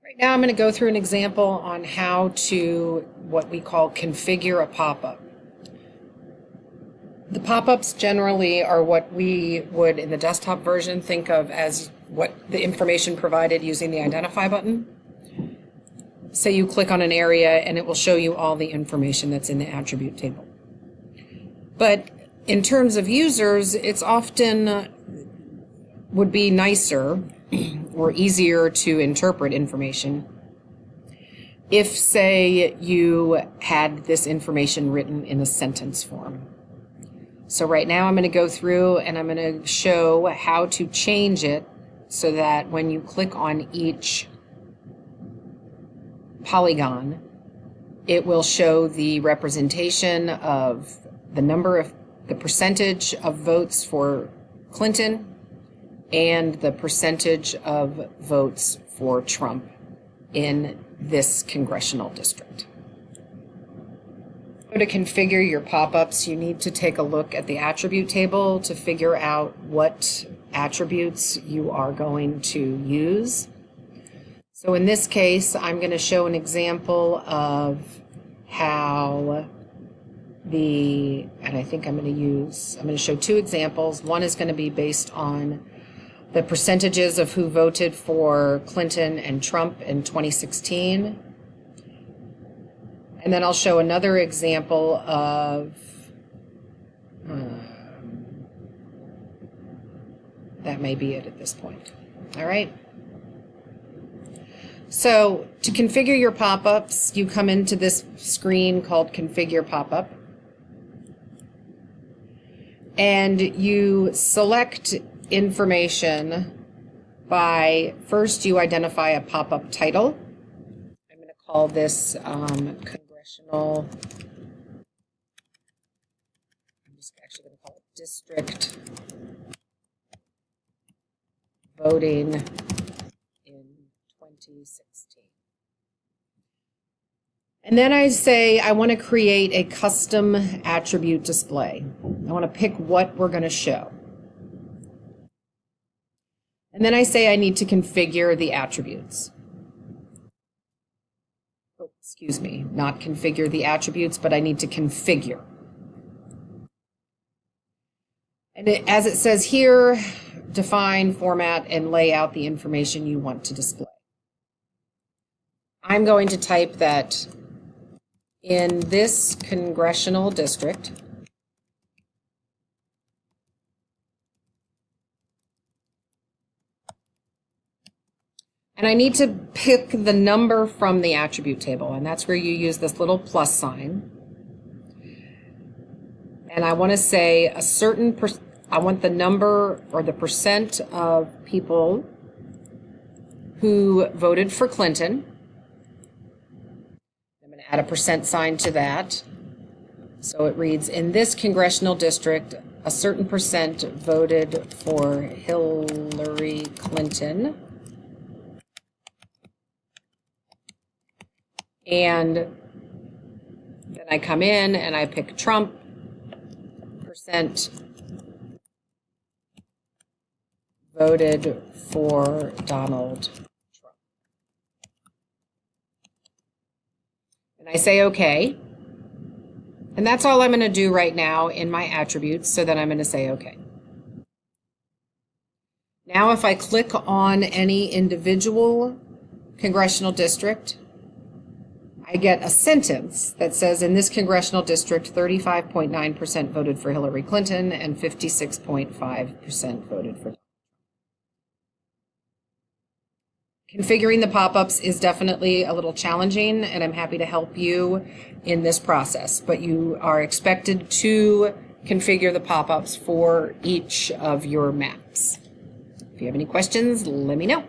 Right now I'm going to go through an example on how to what we call configure a pop-up. The pop-ups generally are what we would in the desktop version think of as what the information provided using the identify button. Say you click on an area and it will show you all the information that's in the attribute table. But in terms of users, it's often would be nicer or easier to interpret information if, say, you had this information written in a sentence form. So right now I'm going to go through and I'm going to show how to change it so that when you click on each polygon, it will show the representation of the percentage of votes for Clinton and the percentage of votes for Trump in this congressional district. To configure your pop-ups, you need to take a look at the attribute table to figure out what attributes you are going to use. So in this case, I'm going to show an example of how and I think I'm going to show two examples. One is going to be based on the percentages of who voted for Clinton and Trump in 2016. And then I'll show another example of that may be it at this point. All right. So to configure your pop-ups, you come into this screen called Configure Pop-up. And you select information by, first you identify a pop-up title. I'm going to call this Congressional, I'm just actually going to call it District Voting in 2016. And then I say I want to create a custom attribute display. I want to pick what we're going to show. And then I say I need to configure the attributes. Oh, excuse me, not configure the attributes, but I need to configure. And as it says here, define, format, and lay out the information you want to display. I'm going to type that in this congressional district, and I need to pick the number from the attribute table, and that's where you use this little plus sign. And I want to say I want the number or the percent of people who voted for Clinton. I'm going to add a percent sign to that. So it reads, in this congressional district, a certain percent voted for Hillary Clinton. And then I come in and I pick Trump, percent voted for Donald Trump. And I say OK. And that's all I'm going to do right now in my attributes, so then I'm going to say OK. Now if I click on any individual congressional district, I get a sentence that says, in this congressional district, 35.9% voted for Hillary Clinton and 56.5% voted for Donald Trump. Configuring the pop-ups is definitely a little challenging, and I'm happy to help you in this process, but you are expected to configure the pop-ups for each of your maps. If you have any questions, let me know.